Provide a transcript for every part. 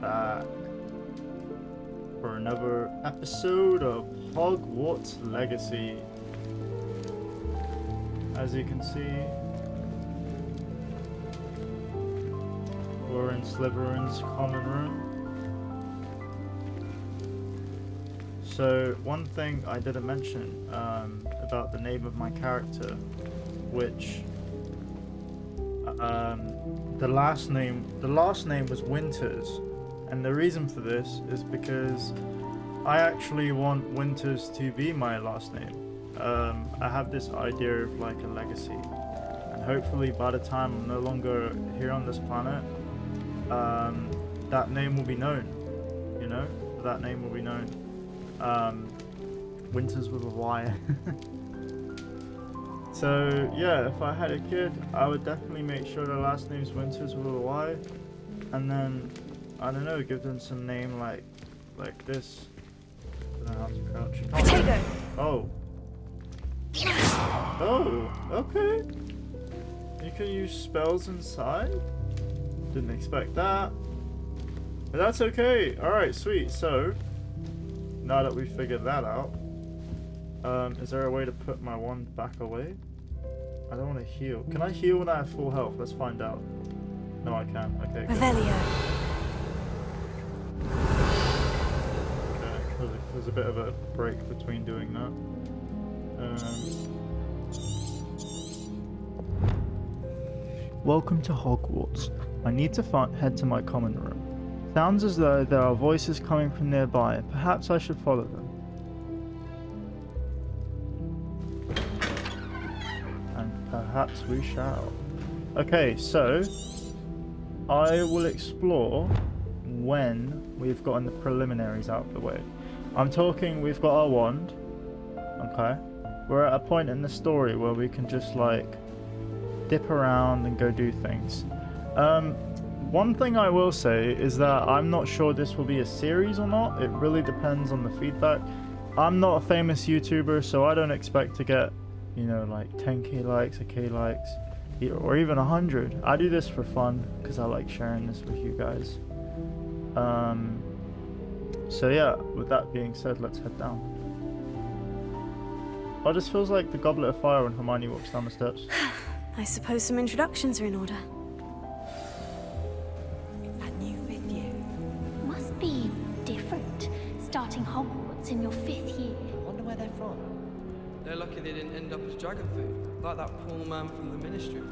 back for another episode of Hogwarts Legacy. As you can see, we're in Slytherin's common room. So one thing I didn't mention about the name of my character, which the last name was Winters, and the reason for this is because I actually want Winters to be my last name. I have this idea of like a legacy, and hopefully by the time I'm no longer here on this planet, that name will be known, you know, that name will be known. Winters with a Y. So yeah, if I had a kid, I would definitely make sure the last name's Winters with a Y, and then I don't know, give them some name like this. I don't know how to crouch. Potato. Oh. Oh, okay. You can use spells inside? Didn't expect that. But that's okay. Alright, sweet. So, now that we've figured that out, is there a way to put my wand back away? I don't want to heal. Can I heal when I have full health? Let's find out. No, I can. Okay, good. Revelio. Okay, there's a bit of a break between doing that. Welcome to Hogwarts. I need to head to my common room. Sounds as though there are voices coming from nearby. Perhaps I should follow them. And perhaps we shall. Okay, so I will explore when we've gotten the preliminaries out of the way. I'm talking, we've got our wand. Okay. We're at a point in the story where we can just like dip around and go do things. One thing I will say is that I'm not sure this will be a series or not. It really depends on the feedback. I'm not a famous YouTuber, so I don't expect to get, you know, like 10k likes, 1k likes, or even 100. I do this for fun because I like sharing this with you guys. So yeah, with that being said, let's head down. Oh, this feels like the Goblet of Fire when Hermione walks down the steps. I suppose some introductions are in order. That new 5th year must be different, starting Hogwarts in your 5th year. I wonder where they're from. They're lucky they didn't end up as dragon food, like that poor man from the Ministry.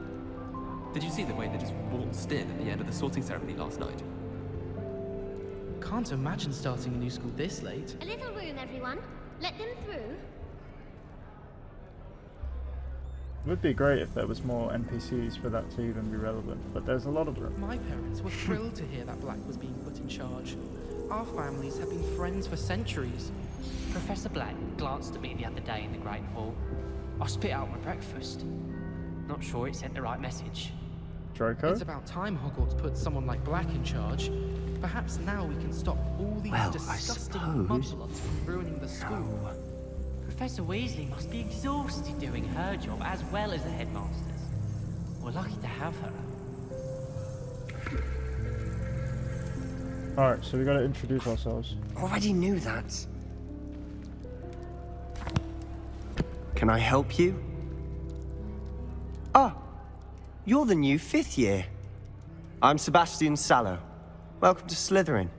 Did you see the way they just waltzed in at the end of the sorting ceremony last night? Can't imagine starting a new school this late. A little room, everyone. Let them through. It would be great if there was more NPCs for that to even be relevant, but there's a lot of them. My parents were thrilled to hear that Black was being put in charge. Our families have been friends for centuries. Professor Black glanced at me the other day in the Great Hall. I spit out my breakfast. Not sure it sent the right message. Draco? It's about time Hogwarts put someone like Black in charge. Perhaps now we can stop all these disgusting mudblots from ruining the school. Professor Weasley must be exhausted doing her job as well as the headmasters. We're lucky to have her. Alright, so we gotta introduce ourselves. Already knew that. Can I help you? Ah, you're the new 5th year. I'm Sebastian Sallow. Welcome to Slytherin.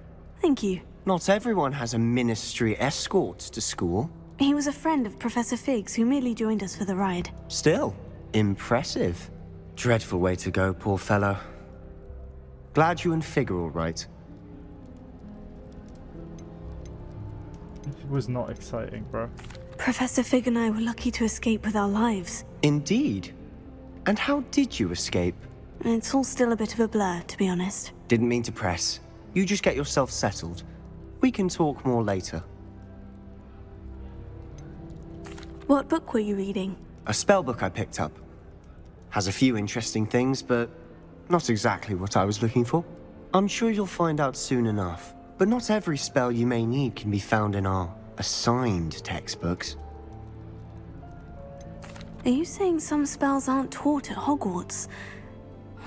Thank you. Not everyone has a ministry escort to school. He was a friend of Professor Fig's who merely joined us for the ride. Still, impressive. Dreadful way to go, poor fellow. Glad you and Fig are all right. It was not exciting, bro. Professor Fig and I were lucky to escape with our lives. Indeed. And how did you escape? It's all still a bit of a blur, to be honest. Didn't mean to press. You just get yourself settled. We can talk more later. What book were you reading? A spellbook I picked up. Has a few interesting things, but not exactly what I was looking for. I'm sure you'll find out soon enough. But not every spell you may need can be found in our assigned textbooks. Are you saying some spells aren't taught at Hogwarts?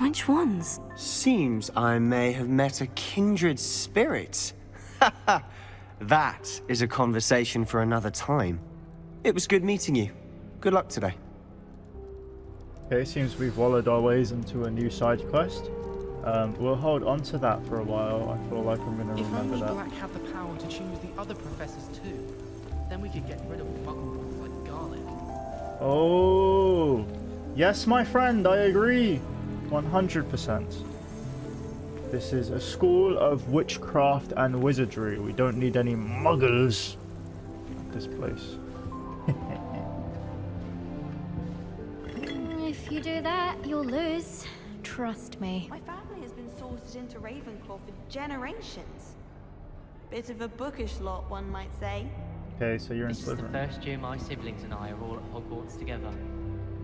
Which ones? Seems I may have met a kindred spirit. That is a conversation for another time. It was good meeting you. Good luck today. Okay, seems we've wallowed our ways into a new side quest. We'll hold on to that for a while. I feel like I'm going to If remember only that. Black had the power to choose the other professors too, then we could get rid of muggles like garlic. Oh, yes, my friend, I agree. 100%. This is a school of witchcraft and wizardry. We don't need any muggles at this place. If you do that, you'll lose. Trust me. My family has been sorted into Ravenclaw for generations. Bit of a bookish lot, one might say. Okay, so you're in This is the Slytherin. first year my siblings and I are all at Hogwarts together.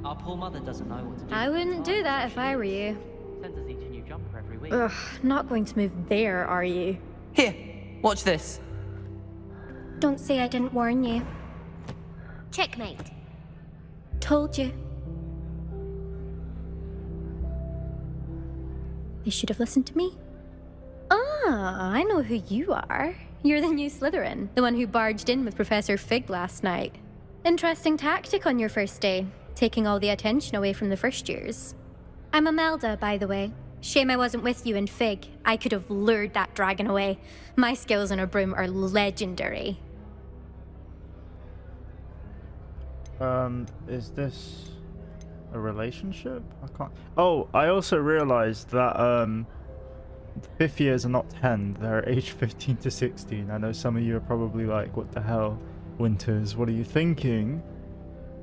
Our poor mother doesn't know what to do. I wouldn't do that if I were you. Sends us each a new jumper every week. Ugh, not going to move there, are you? Here, watch this. Don't say I didn't warn you. Checkmate. Told you. They should have listened to me. Ah, I know who you are. You're the new Slytherin, the one who barged in with Professor Fig last night. Interesting tactic on your first day, taking all the attention away from the first years. I'm Imelda, by the way. Shame I wasn't with you in Fig. I could have lured that dragon away. My skills on a broom are legendary. Is this a relationship? I can't. Oh, I also realized that fifth years are not 10, they're aged 15 to 16. I know some of you are probably like, what the hell, Winters, what are you thinking?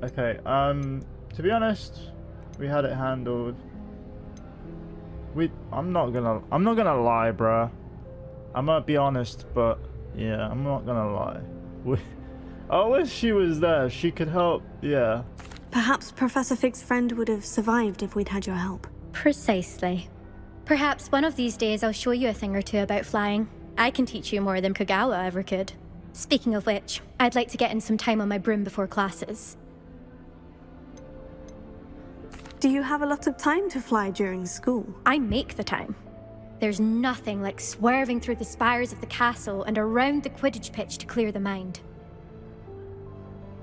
Okay, to be honest, we had it handled. I'm not gonna lie, bruh. I'm gonna be honest, but yeah, I'm not gonna lie. I wish she was there. She could help. Yeah. Perhaps Professor Fig's friend would have survived if we'd had your help. Precisely. Perhaps one of these days I'll show you a thing or two about flying. I can teach you more than Kagawa ever could. Speaking of which, I'd like to get in some time on my broom before classes. Do you have a lot of time to fly during school? I make the time. There's nothing like swerving through the spires of the castle and around the Quidditch pitch to clear the mind.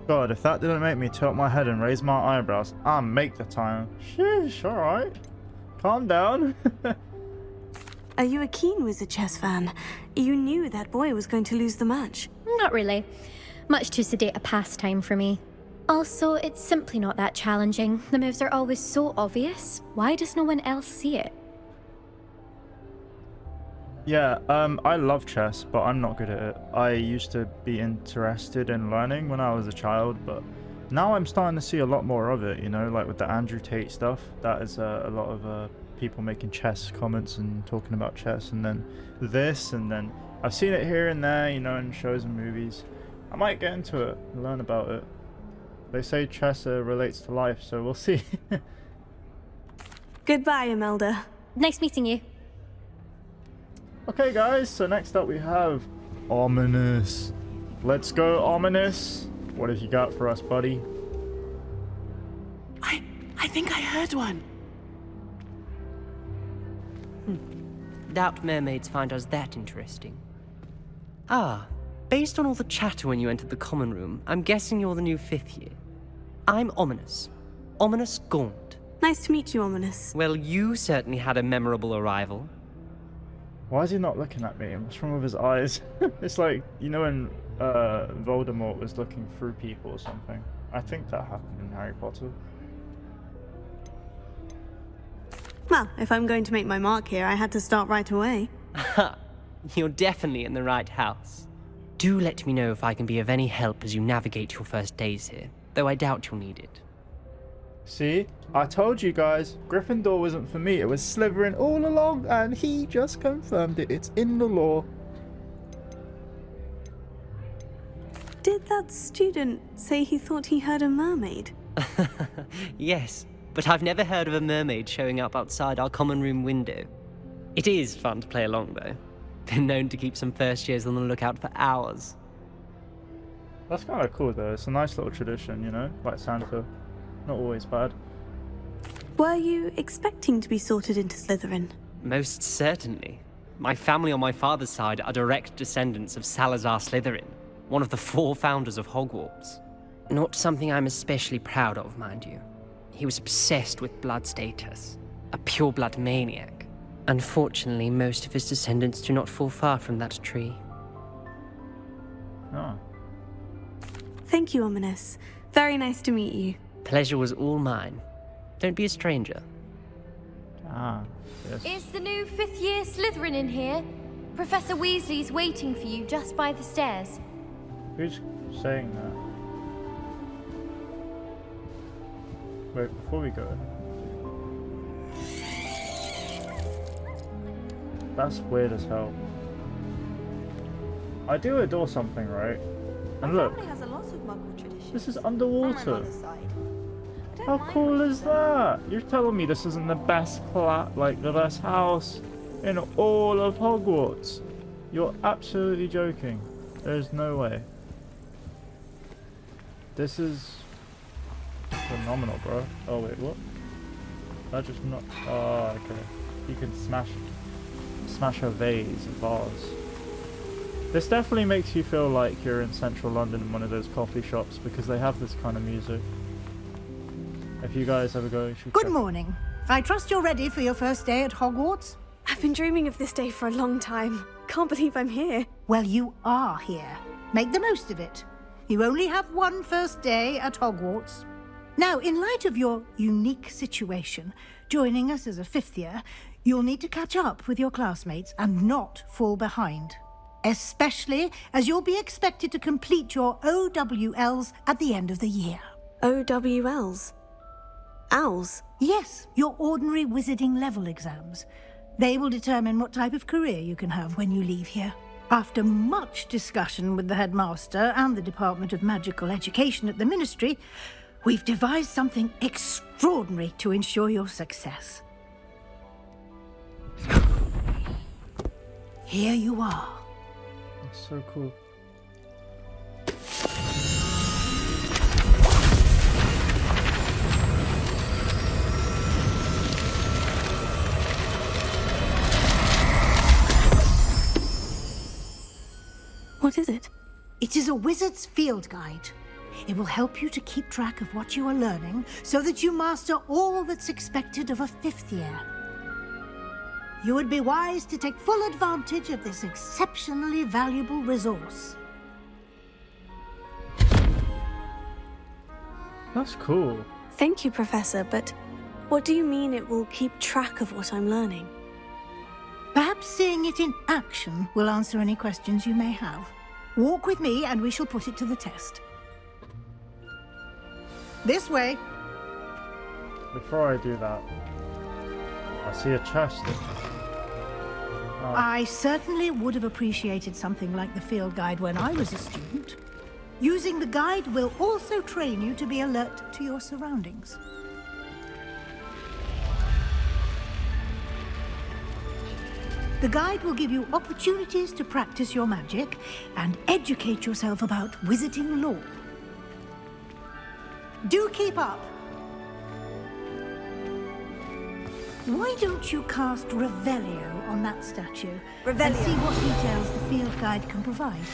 God, if that didn't make me tilt my head and raise my eyebrows, I'll make the time. Sheesh, alright. Calm down. Are you a keen wizard chess fan? You knew that boy was going to lose the match. Not really. Much too sedate a pastime for me. Also, it's simply not that challenging. The moves are always so obvious. Why does no one else see it? Yeah, I love chess, but I'm not good at it. I used to be interested in learning when I was a child, but now I'm starting to see a lot more of it, you know, like with the Andrew Tate stuff. That is a lot of people making chess comments and talking about chess, and then this, and then I've seen it here and there, you know, in shows and movies. I might get into it and learn about it. They say chess relates to life, so we'll see. Goodbye, Imelda. Nice meeting you. Okay guys, so next up we have Ominous. Let's go, Ominous. What have you got for us, buddy? I think I heard one. Doubt mermaids find us that interesting. Ah, based on all the chatter when you entered the common room, I'm guessing you're the new 5th year. I'm Ominous. Ominous Gaunt. Nice to meet you, Ominous. Well, you certainly had a memorable arrival. Why is he not looking at me? What's wrong with his eyes? It's like, you know when Voldemort was looking through people or something. I think that happened in Harry Potter. Well, if I'm going to make my mark here, I had to start right away. Ha! You're definitely in the right house. Do let me know if I can be of any help as you navigate your first days here, though I doubt you'll need it. See? I told you guys, Gryffindor wasn't for me. It was Slytherin all along, and he just confirmed it. It's in the law. Did that student say he thought he heard a mermaid? Yes, but I've never heard of a mermaid showing up outside our common room window. It is fun to play along, though. Been known to keep some first years on the lookout for hours. That's kind of cool, though. It's a nice little tradition, you know? Like Santa. Not always bad. Were you expecting to be sorted into Slytherin? Most certainly. My family on my father's side are direct descendants of Salazar Slytherin, one of the 4 founders of Hogwarts. Not something I'm especially proud of, mind you. He was obsessed with blood status, a pure-blood maniac. Unfortunately, most of his descendants do not fall far from that tree. Oh. Thank you, Ominous. Very nice to meet you. Pleasure was all mine. Don't be a stranger. Ah, yes. Is the new 5th year Slytherin in here? Professor Weasley's waiting for you just by the stairs. Who's saying that? Wait, before we go. That's weird as hell. I do adore something, right? And look, Family has a lot of Muggle traditions. this is From my underwater. mother's side. I don't How mind cool what is you say. that? You're telling me this isn't the best the best house in all of Hogwarts? You're absolutely joking. There's no way. This is phenomenal, bro. Oh wait, what? That just not. Oh, okay. You can smash a vase. This definitely makes you feel like you're in central London in one of those coffee shops because they have this kind of music. If you guys ever go, you should Good check. morning. I trust you're ready for your first day at Hogwarts? I've been dreaming of this day for a long time. Can't believe I'm here. Well, you are here. Make the most of it. You only have one first day at Hogwarts. Now, in light of your unique situation, joining us as a 5th year, you'll need to catch up with your classmates and not fall behind. Especially as you'll be expected to complete your OWLs at the end of the year. OWLs? Owls? Yes, your ordinary wizarding level exams. They will determine what type of career you can have when you leave here. After much discussion with the headmaster and the Department of Magical Education at the Ministry, we've devised something extraordinary to ensure your success. Here you are. That's so cool. What is it? It is a wizard's field guide. It will help you to keep track of what you are learning so that you master all that's expected of a 5th year. You would be wise to take full advantage of this exceptionally valuable resource. That's cool. Thank you, Professor, but what do you mean it will keep track of what I'm learning? Perhaps seeing it in action will answer any questions you may have. Walk with me and we shall put it to the test. This way. Before I do that, I see a chest. Oh. I certainly would have appreciated something like the field guide when I was a student. Using the guide will also train you to be alert to your surroundings. The guide will give you opportunities to practice your magic and educate yourself about wizarding lore. Do keep up! Why don't you cast Revelio on that statue and see what details the field guide can provide?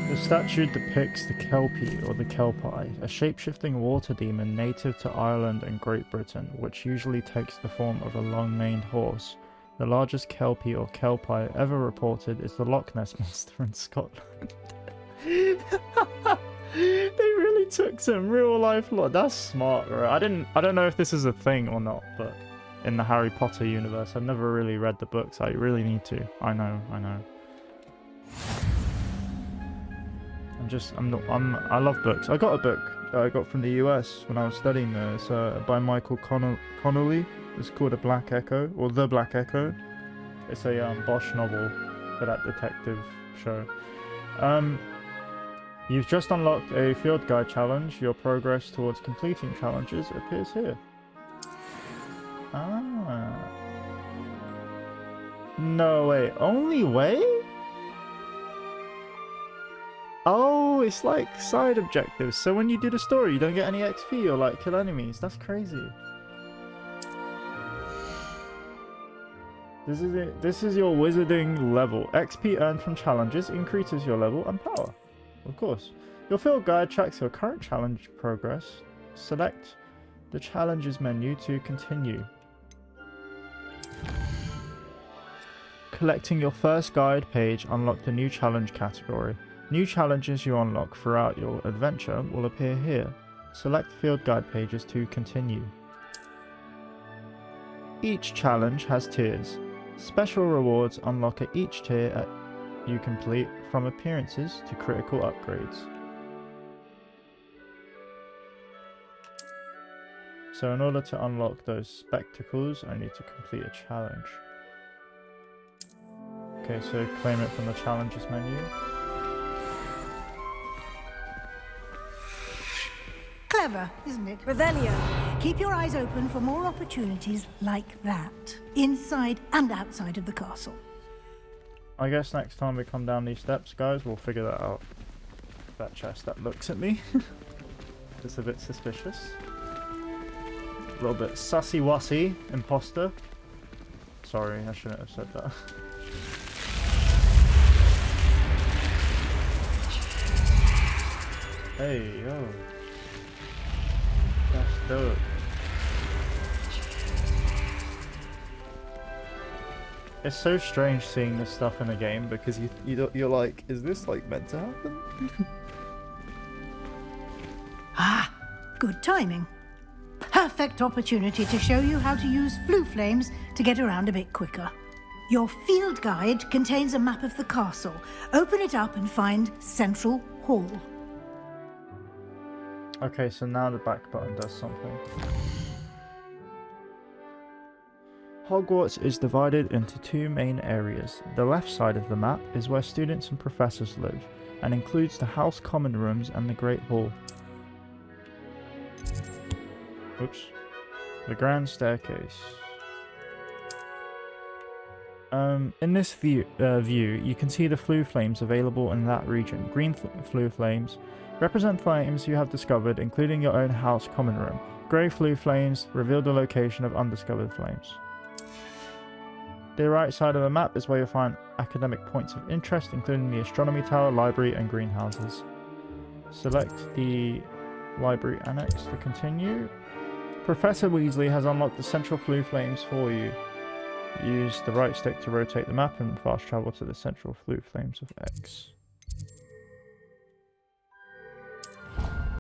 The statue depicts the Kelpie or the Kelpie, a shape-shifting water demon native to Ireland and Great Britain, which usually takes the form of a long-maned horse. The largest Kelpie or Kelpie ever reported is the Loch Ness Monster in Scotland. They really took some real-life lore. That's smart, right? I don't know if this is a thing or not, but in the Harry Potter universe, I've never really read the books. I really need to. I know. I love books. I got a book I got from the US when I was studying there. It's by Michael Connolly. It's called The Black Echo. It's a Bosch novel for that detective show. You've just unlocked a field guide challenge. Your progress towards completing challenges appears here. Ah. No way. Only way? Oh, No, it's like side objectives. So when you do the story, you don't get any XP or like kill enemies. That's crazy. This is it. This is your wizarding level. XP earned from challenges increases your level and power. Of course. Your field guide tracks your current challenge progress. Select the challenges menu to continue. Collecting your first guide page unlocked a new challenge category. New challenges you unlock throughout your adventure will appear here. Select field guide pages to continue. Each challenge has tiers. Special rewards unlock at each tier you complete, from appearances to critical upgrades. So in order to unlock those spectacles, I need to complete a challenge. Okay, so claim it from the challenges menu. Clever, isn't it? Revelio. Keep your eyes open for more opportunities like that, inside and outside of the castle. I guess next time we come down these steps, guys, we'll figure that out. That chest that looks at me. It's a bit suspicious. A little bit sussy-wussy, imposter. Sorry, I shouldn't have said that. Hey, yo. That's dope. It's so strange seeing this stuff in a game because you're like, is this like meant to happen? Ah, good timing. Perfect opportunity to show you how to use flue flames to get around a bit quicker. Your field guide contains a map of the castle. Open it up and find Central Hall. Okay, so now the back button does something. Hogwarts is divided into two main areas. The left side of the map is where students and professors live, and includes the House Common Rooms and the Great Hall. Oops. The Grand Staircase. In this view, you can see the flue flames available in that region. Green flue flames represent flames you have discovered, including your own House Common Room. Grey flue flames reveal the location of undiscovered flames. The right side of the map is where you'll find academic points of interest, including the Astronomy Tower, Library, and Greenhouses. Select the Library Annex to continue. Professor Weasley has unlocked the central flue flames for you. Use the right stick to rotate the map and fast travel to the central flue flames of X.